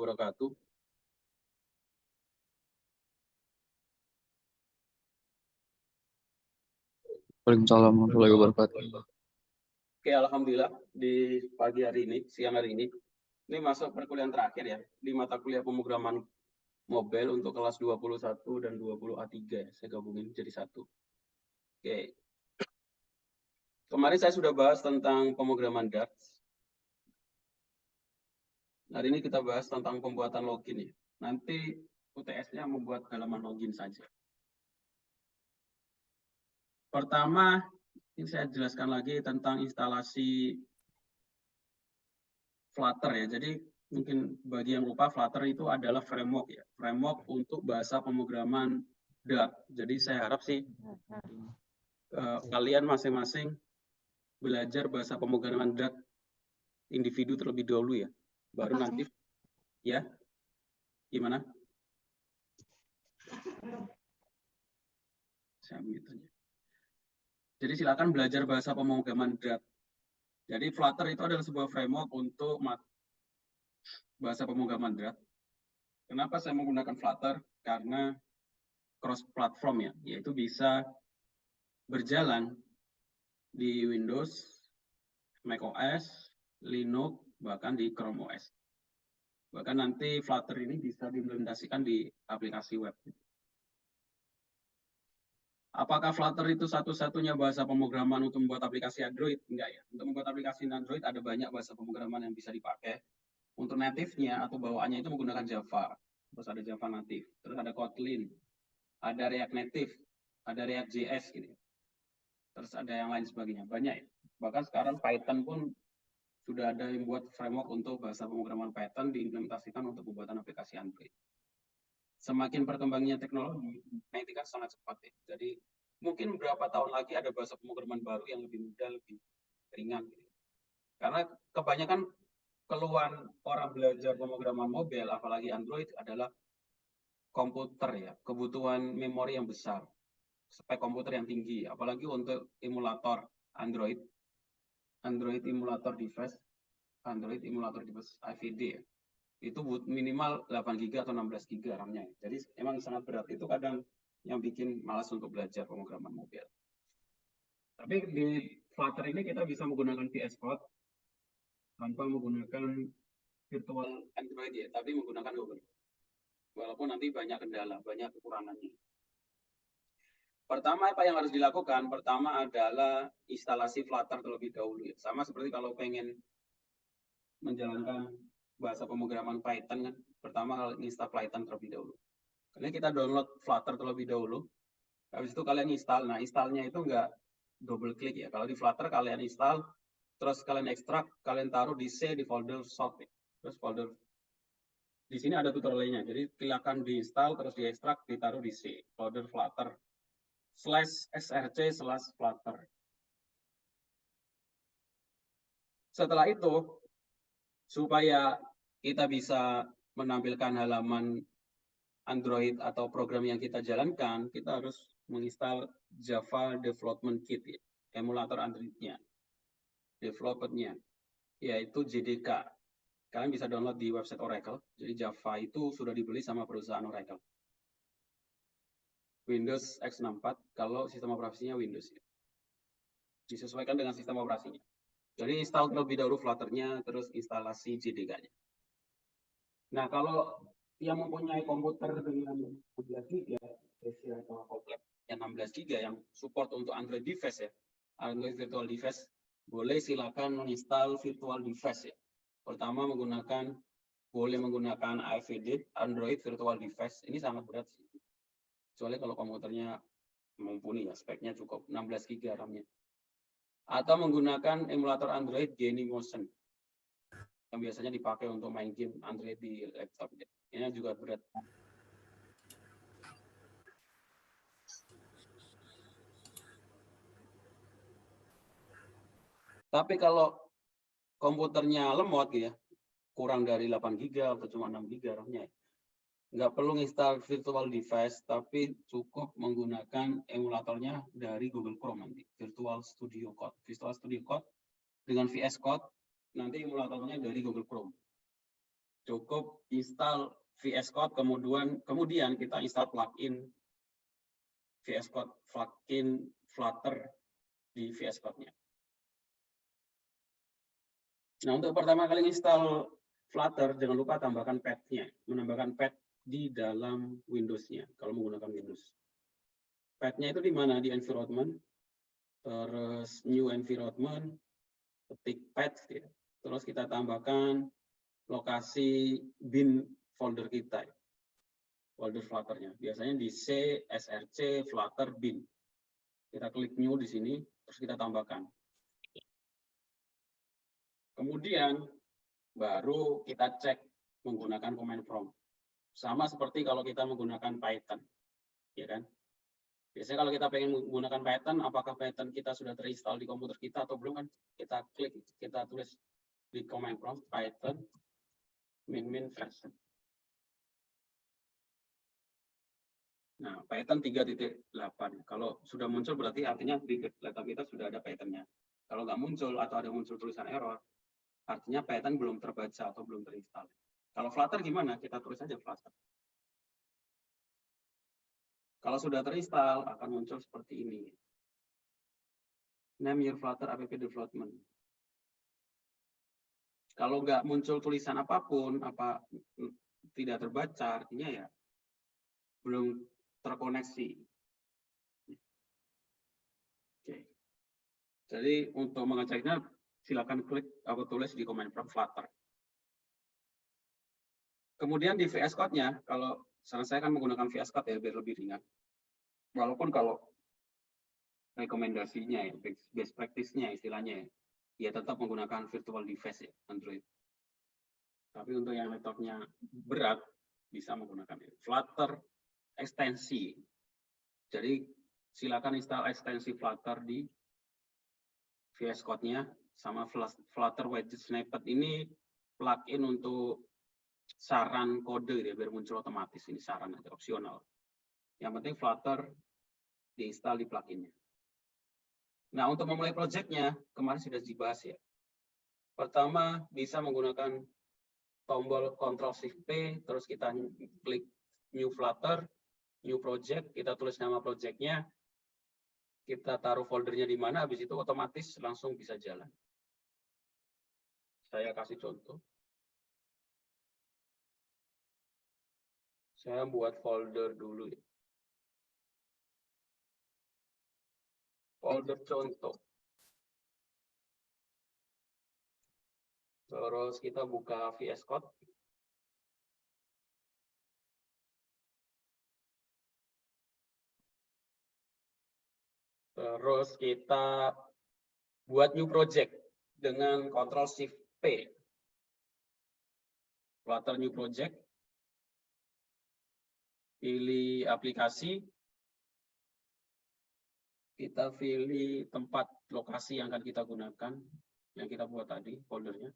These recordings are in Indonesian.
wabarakatuh. Waalaikumsalam warahmatullahi wabarakatuh. Oke, alhamdulillah di pagi hari ini, siang hari ini masuk perkuliahan terakhir ya, di mata kuliah pemrograman mobile untuk kelas 21 dan 20 A3 ya, saya gabungin jadi satu. Oke. Kemarin saya sudah bahas tentang pemrograman Dart. Hari ini kita bahas tentang pembuatan login ya. Nanti UTS-nya membuat halaman login saja. Pertama, ini saya jelaskan lagi tentang instalasi Flutter ya. Jadi mungkin bagi yang lupa, Flutter itu adalah framework ya. Framework untuk bahasa pemrograman Dart. Jadi saya harap sih kalian masing-masing belajar bahasa pemrograman Dart individu terlebih dahulu ya. Baru nanti ya. Gimana? Saya mute aja. Jadi silakan belajar bahasa pemrograman Dart. Jadi Flutter itu adalah sebuah framework untuk bahasa pemrograman Dart. Kenapa saya menggunakan Flutter? Karena cross platform ya, yaitu bisa berjalan di Windows, macOS, Linux, bahkan di Chrome OS. Bahkan nanti Flutter ini bisa diimplementasikan di aplikasi web. Apakah Flutter itu satu-satunya bahasa pemrograman untuk membuat aplikasi Android? Enggak ya. Untuk membuat aplikasi Android ada banyak bahasa pemrograman yang bisa dipakai. Untuk native-nya atau bawaannya itu menggunakan Java. Terus ada Java native. Terus ada Kotlin. Ada React Native. Ada React JS gitu. Terus ada yang lain sebagainya. Banyak ya. Bahkan sekarang Python pun sudah ada yang buat framework untuk bahasa pemrograman Python diimplementasikan untuk pembuatan aplikasi Android. Semakin berkembangnya teknologi, ini kan sangat cepat ya. Jadi mungkin beberapa tahun lagi ada bahasa pemrograman baru yang lebih mudah, lebih ringan. Gitu. Karena kebanyakan keluhan orang belajar pemrograman mobile, apalagi Android, adalah komputer ya, kebutuhan memori yang besar, spek komputer yang tinggi, apalagi untuk emulator Android emulator device, Android emulator device IVD ya. Itu minimal 8 GB atau 16 GB RAM-nya. Jadi emang sangat berat. Itu kadang yang bikin malas untuk belajar pemrograman mobile. Tapi di Flutter ini kita bisa menggunakan VS Code tanpa menggunakan virtual Android ya, tapi menggunakan Google. Walaupun nanti banyak kendala, banyak kekurangannya. Pertama apa yang harus dilakukan? Pertama adalah instalasi Flutter terlebih dahulu ya. Sama seperti kalau pengen menjalankan bahasa pemrograman Python kan, pertama kalau install Python terlebih dahulu. Karena kita download Flutter terlebih dahulu, habis itu kalian install. Nah, installnya itu enggak double klik ya. Kalau di Flutter kalian install, terus kalian ekstrak, kalian taruh di C di folder source. Terus folder di sini ada tutorialnya. Jadi silakan diinstal, terus diekstrak, ditaruh di C, folder Flutter /src/Flutter. Setelah itu, supaya kita bisa menampilkan halaman Android atau program yang kita jalankan, kita harus menginstal Java Development Kit, ya, emulator Android-nya, developer-nya, yaitu JDK. Kalian bisa download di website Oracle. Jadi Java itu sudah dibeli sama perusahaan Oracle. Windows X64, kalau sistem operasinya Windows. Ya. Disesuaikan dengan sistem operasinya. Jadi install terlebih dahulu Flutter-nya, terus instalasi JDK-nya. Nah, kalau yang mempunyai komputer dengan 16 GB, atau komplek yang 16 GB yang support untuk Android device ya, Android virtual device, boleh silakan menginstal virtual device ya. Pertama boleh menggunakan IVD, Android virtual device. Ini sangat berat sih. Kecuali kalau komputernya mumpuni ya, speknya cukup 16 GB RAM-nya. Atau menggunakan emulator Android Genymotion yang biasanya dipakai untuk main game Android di laptop. Ini juga berat. Tapi kalau komputernya lemot ya, kurang dari 8 GB atau cuma 6 GB RAM-nya, nggak perlu install virtual device, tapi cukup menggunakan emulatornya dari Google Chrome nanti, Visual Studio Code. Visual Studio Code dengan VS Code, nanti emulatornya dari Google Chrome. Cukup install VS Code, kemudian kita install plugin VS Code, plugin Flutter di VS Code-nya. Nah, untuk pertama kali install Flutter, jangan lupa tambahkan path-nya, menambahkan path di dalam Windows-nya, kalau menggunakan Windows. Path-nya itu di mana? Di environment, terus new environment, ketik path, ya. Terus kita tambahkan lokasi bin folder kita, ya. Folder Flutter-nya. Biasanya di C, src, Flutter, bin. Kita klik new di sini, terus kita tambahkan. Kemudian baru kita cek menggunakan command prompt. Sama seperti kalau kita menggunakan Python, ya kan? Biasanya kalau kita pengen menggunakan Python, apakah Python kita sudah terinstall di komputer kita atau belum, kan? Kita klik, kita tulis di command prompt Python min version. Nah, Python 3.8. Kalau sudah muncul berarti artinya di laptop kita sudah ada Python-nya. Kalau nggak muncul atau ada muncul tulisan error, artinya Python belum terbaca atau belum terinstall. Kalau Flutter gimana? Kita tulis saja Flutter. Kalau sudah terinstall, akan muncul seperti ini. Name your Flutter app development. Kalau nggak muncul tulisan apapun, tidak terbaca, artinya ya belum terkoneksi. Oke. Jadi untuk mengeceknya, silakan klik atau tulis di command prompt Flutter. Kemudian di VS Code-nya, kalau saya kan menggunakan VS Code ya biar lebih ringan. Walaupun kalau rekomendasinya ya, best practice-nya istilahnya ya tetap menggunakan virtual device ya, Android. Tapi untuk yang laptopnya berat bisa menggunakan Flutter ekstensi. Jadi silakan install ekstensi Flutter di VS Code-nya, sama Flutter Widget Snippet ini plugin untuk saran kode ya, biar muncul otomatis. Ini saran aja, opsional. Yang penting Flutter diinstal di pluginnya. Nah, untuk memulai project-nya, kemarin sudah dibahas ya. Pertama, bisa menggunakan tombol Ctrl+Shift+P, terus kita klik New Flutter, New Project, kita tulis nama project-nya, kita taruh foldernya di mana, habis itu otomatis langsung bisa jalan. Saya kasih contoh. Saya buat folder dulu ya. Folder contoh. Terus kita buka VS Code. Terus kita buat new project dengan Ctrl+Shift+P. Flutter new project. Pilih aplikasi. Kita pilih tempat lokasi yang akan kita gunakan. Yang kita buat tadi, foldernya.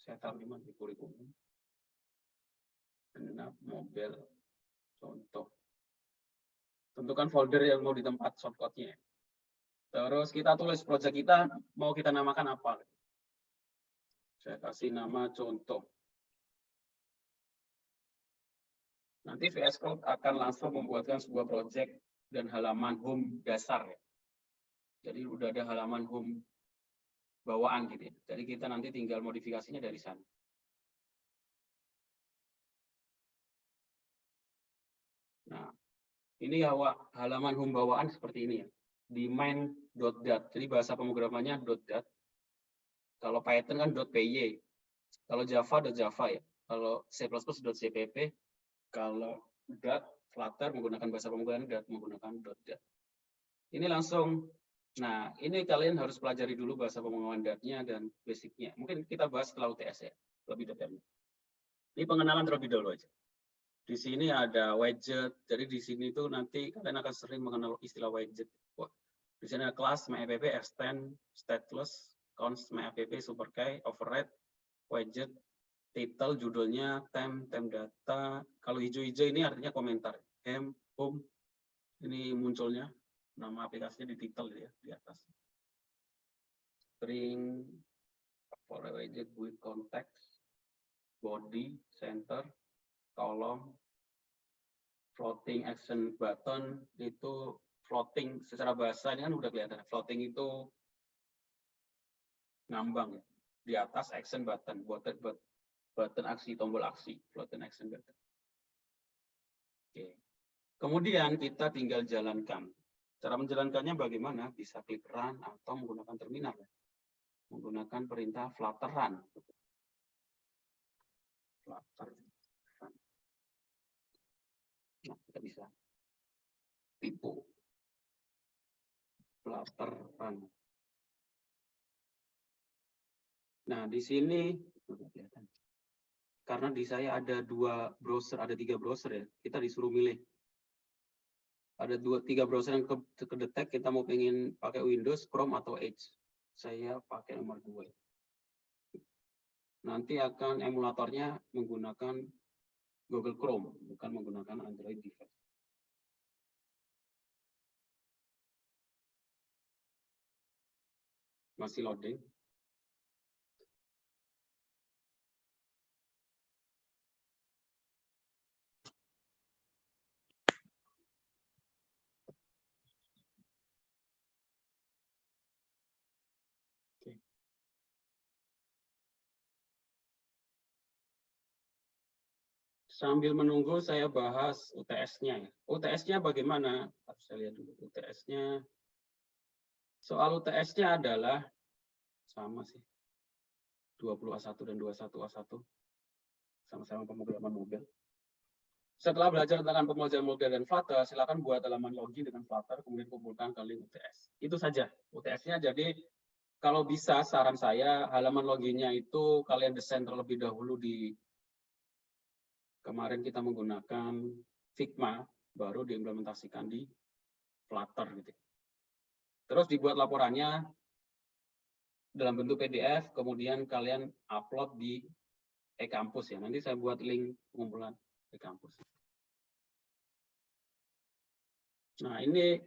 Saya taruh di mana? Di kurikulum. Genap, mobil, contoh. Tentukan folder yang mau di tempat shortcut-nya. Terus kita tulis project kita, mau kita namakan apa. Saya kasih nama contoh. Nanti VS Code akan langsung membuatkan sebuah project dan halaman home dasar. Ya. Jadi udah ada halaman home bawaan gitu ya. Jadi kita nanti tinggal modifikasinya dari sana. Nah, ini halaman home bawaan seperti ini ya. Di main.dat. Jadi bahasa pemrogramannya .dat. Kalau Python kan .py. Kalau Java .java ya. Kalau C++ .cpp. Kalau .dat Flutter menggunakan bahasa pemrograman menggunakan .dat. Ini langsung. Nah, ini kalian harus pelajari dulu bahasa pemrograman .dat-nya dan basicnya. Mungkin kita bahas setelah UTS ya, lebih detailnya. Ini pengenalan terlebih dahulu aja. Di sini ada widget. Jadi di sini tuh nanti kalian akan sering mengenal istilah widget. Di sini ada class, main app, extend, stateless, const, main app, superkey, override, widget, title, judulnya, time data. Kalau hijau-hijau ini artinya komentar. Home, ini munculnya. Nama aplikasinya di title ya, di atas. String, for widget with context. body, center, column, floating action button. Itu floating secara bahasa ini kan udah kelihatan. Floating itu ngambang ya. Di atas action button, button aksi, tombol aksi, floating action button. Oke. Kemudian kita tinggal jalankan. Cara menjalankannya bagaimana? Bisa klik run atau menggunakan terminal. Menggunakan perintah flutter run. Flutter run. Nah, kita bisa tipu. Flutter run. Nah, di sini karena di saya ada 2 browser, ada 3 browser ya. Kita disuruh milih. Ada 3 browser yang kedetek, kita mau pengen pakai Windows, Chrome, atau Edge. Saya pakai nomor 2. Nanti akan emulatornya menggunakan Google Chrome, bukan menggunakan Android device. Masih loading. Sambil menunggu saya bahas UTS-nya. UTS-nya bagaimana? Saya lihat dulu UTS-nya. Soal UTS-nya adalah sama sih. 20A1 dan 21A1. Sama-sama pemrograman mobil. Setelah belajar tentang pemrograman mobil dan Flutter, silakan buat halaman login dengan Flutter, kemudian kumpulkan ke link UTS. Itu saja UTS-nya. Jadi kalau bisa saran saya, halaman loginnya itu kalian desain terlebih dahulu di kemarin kita menggunakan Figma, baru diimplementasikan di Flutter gitu. Terus dibuat laporannya dalam bentuk PDF, kemudian kalian upload di e-kampus ya. Nanti saya buat link pengumpulan e-kampus. Nah, ini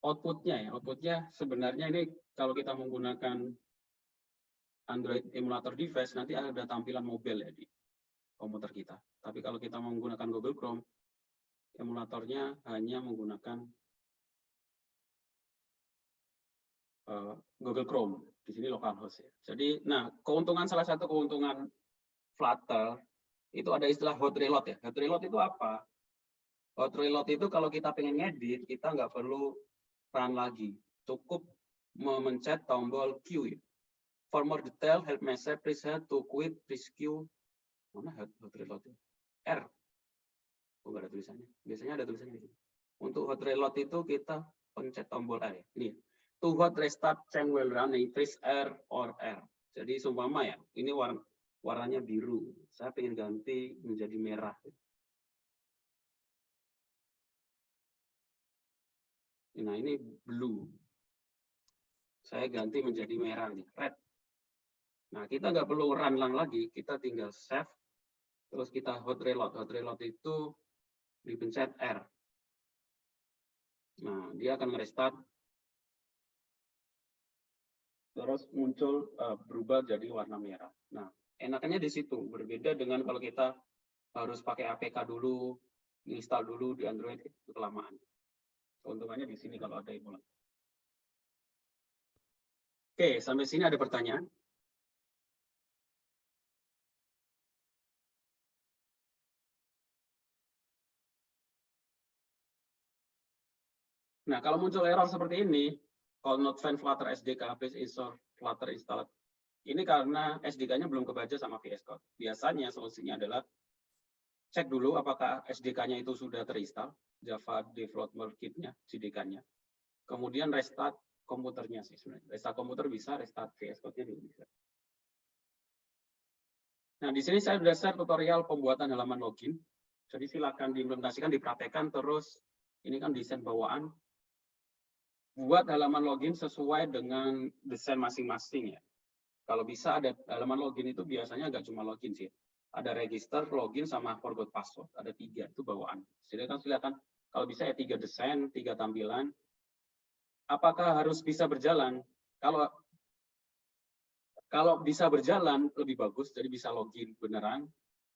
outputnya ya. Outputnya sebenarnya ini kalau kita menggunakan Android emulator device, nanti ada tampilan mobil ya di komputer kita. Tapi kalau kita menggunakan Google Chrome, emulatornya hanya menggunakan Google Chrome. Di sini localhost ya. Jadi, nah, salah satu keuntungan Flutter itu ada istilah hot reload ya. Hot reload itu apa? Hot reload itu kalau kita pengen ngedit, kita nggak perlu run lagi. Cukup memencet tombol Q ya. For more detail, help message, please help to quit, please Q. Mana hot reload ya? R. Oh, nggak ada tulisannya. Biasanya ada tulisannya di sini. Untuk hot reload itu kita pencet tombol R ya. Ini. To hot restart change while running, press R or R. Jadi seumpama ya, ini warnanya biru. Saya pengen ganti menjadi merah. Nah, ini blue. Saya ganti menjadi merah nih, red. Nah, kita nggak perlu run lagi, kita tinggal save, terus kita hot reload. Hot reload itu dipencet R. Nah, dia akan merestart. Terus muncul berubah jadi warna merah. Nah, enaknya di situ. Berbeda dengan kalau kita harus pakai APK dulu, install dulu di Android, itu kelamaan. Keuntungannya di sini kalau ada emulator. Oke, sampai sini ada pertanyaan? Nah, kalau muncul error seperti ini, call not find Flutter SDK, please install Flutter installed. Ini karena SDK-nya belum kebaca sama VS Code. Biasanya solusinya adalah cek dulu apakah SDK-nya itu sudah terinstall, Java Developer Kit-nya, JDK-nya. Kemudian restart komputernya sih sebenarnya. Restart komputer bisa, restart VS Code-nya juga bisa. Nah, di sini saya sudah share tutorial pembuatan halaman login. Jadi silakan diimplementasikan, dipraktekkan, terus ini kan desain bawaan. Buat halaman login sesuai dengan desain masing-masing ya. Kalau bisa ada halaman login itu biasanya nggak cuma login sih. Ada register, login, sama forgot password. Ada 3, itu bawaan. Silakan kalau bisa ya 3 desain, 3 tampilan. Apakah harus bisa berjalan? Kalau bisa berjalan lebih bagus, jadi bisa login beneran.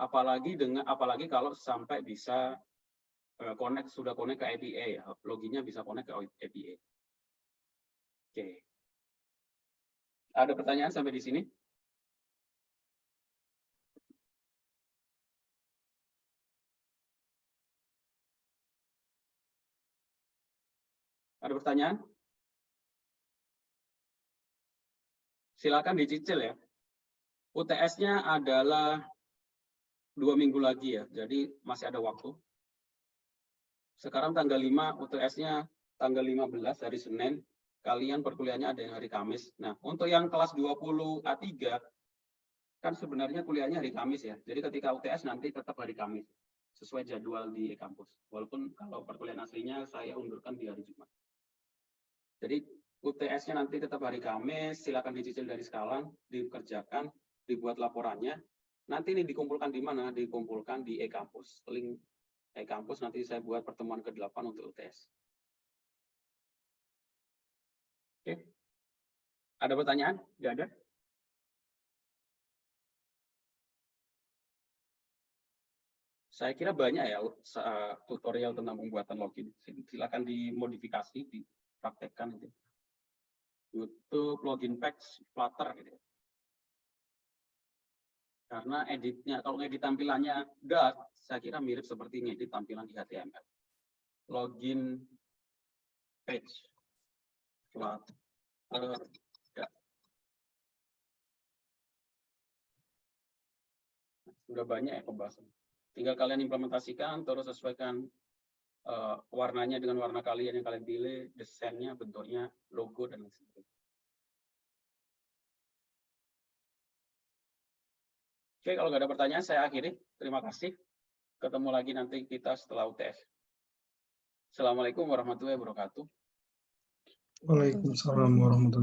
Apalagi kalau sampai bisa sudah connect ke API ya, loginnya bisa connect ke API. Oke. Ada pertanyaan sampai di sini? Ada pertanyaan? Silakan dicicil ya. UTS-nya adalah 2 minggu lagi ya, jadi masih ada waktu. Sekarang tanggal 5, UTS-nya tanggal 15 hari Senin. Kalian perkuliahannya ada yang hari Kamis. Nah, untuk yang kelas 20 A3, kan sebenarnya kuliahnya hari Kamis ya. Jadi ketika UTS nanti tetap hari Kamis. Sesuai jadwal di e-kampus. Walaupun kalau perkuliahan aslinya saya undurkan di hari Jumat. Jadi UTS-nya nanti tetap hari Kamis, silakan dicicil dari sekarang, dikerjakan, dibuat laporannya. Nanti ini dikumpulkan di mana? Dikumpulkan di e-kampus. Link e-kampus nanti saya buat pertemuan ke-8 untuk UTS. Oke. Ada pertanyaan? Nggak ada? Saya kira banyak ya tutorial tentang pembuatan login. Silakan dimodifikasi, dipraktekkan itu. YouTube login page Flutter gitu. Karena editnya, kalau ngedit tampilannya Dart, saya kira mirip seperti ngedit tampilan di HTML. Login page Flutter. Sudah banyak ya pembahasan. Tinggal kalian implementasikan, terus sesuaikan warnanya dengan warna kalian yang kalian pilih, desainnya, bentuknya, logo, dan lain sebagainya. Oke, kalau nggak ada pertanyaan, saya akhiri. Terima kasih. Ketemu lagi nanti kita setelah UTS. Assalamualaikum warahmatullahi wabarakatuh. Waalaikumsalam warahmatullahi wabarakatuh.